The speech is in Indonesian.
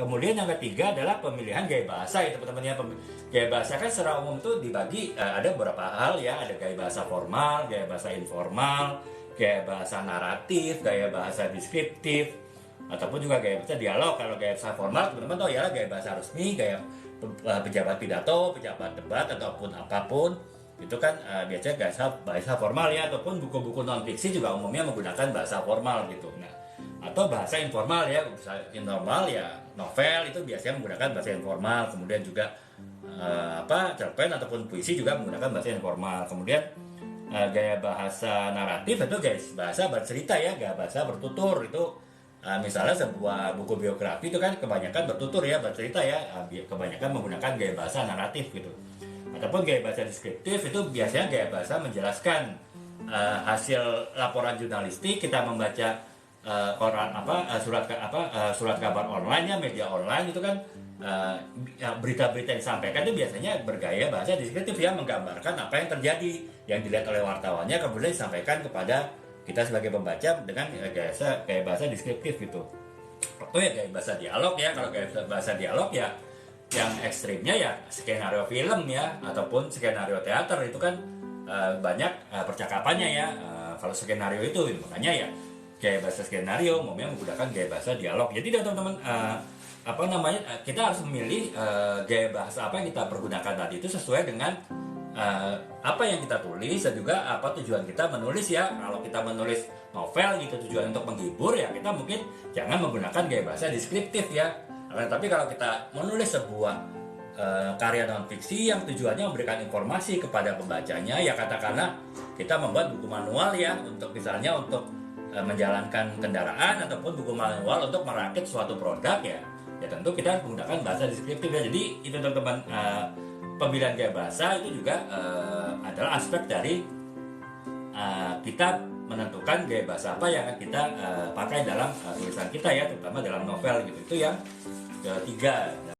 Kemudian yang ketiga adalah pemilihan gaya bahasa itu teman-teman ya. Gaya bahasa kan secara umum itu dibagi ada beberapa hal ya, ada gaya bahasa formal, gaya bahasa informal, gaya bahasa naratif, gaya bahasa deskriptif, ataupun juga gaya bahasa dialog. Kalau gaya bahasa formal teman-teman tahu ya, gaya bahasa resmi, gaya pejabat pidato, pejabat debat ataupun apapun itu kan biasanya bahasa formal ya, ataupun buku-buku non fiksi juga umumnya menggunakan bahasa formal gitu. Nah, atau bahasa informal ya, bahasa informal ya novel itu biasanya menggunakan bahasa informal. Kemudian juga cerpen ataupun puisi juga menggunakan bahasa informal. Kemudian gaya bahasa naratif itu gaya bahasa bercerita ya, gaya bahasa bertutur itu misalnya sebuah buku biografi itu kan kebanyakan bertutur ya, bercerita ya, kebanyakan menggunakan gaya bahasa naratif gitu. Ataupun gaya bahasa deskriptif itu biasanya gaya bahasa menjelaskan hasil laporan jurnalistik. Kita membaca surat kabar online ya, media online itu kan berita-berita yang disampaikan itu biasanya bergaya bahasa deskriptif ya, menggambarkan apa yang terjadi yang dilihat oleh wartawannya, kemudian disampaikan kepada kita sebagai pembaca dengan gaya bahasa deskriptif gitu. Atau ya gaya bahasa dialog ya. Kalau gaya bahasa dialog ya yang ekstrimnya ya skenario film ya, ataupun skenario teater itu kan banyak percakapannya ya. Kalau skenario itu makanya ya gaya bahasa skenario umumnya menggunakan gaya bahasa dialog. Jadi teman-teman kita harus memilih gaya bahasa apa yang kita pergunakan tadi itu sesuai dengan apa yang kita tulis dan juga apa tujuan kita menulis ya. Kalau kita menulis novel gitu tujuan untuk menghibur ya, kita mungkin jangan menggunakan gaya bahasa deskriptif ya. Tapi kalau kita menulis sebuah karya non fiksi yang tujuannya memberikan informasi kepada pembacanya ya, katakanlah kita membuat buku manual ya untuk misalnya untuk menjalankan kendaraan, ataupun buku manual untuk merakit suatu produk ya tentu kita harus menggunakan bahasa deskriptif ya. Jadi itu teman-teman, pemilihan gaya bahasa itu juga adalah aspek dari kita menentukan gaya bahasa apa yang akan kita pakai dalam tulisan kita ya, terutama dalam novel gitu. Itu yang ketiga.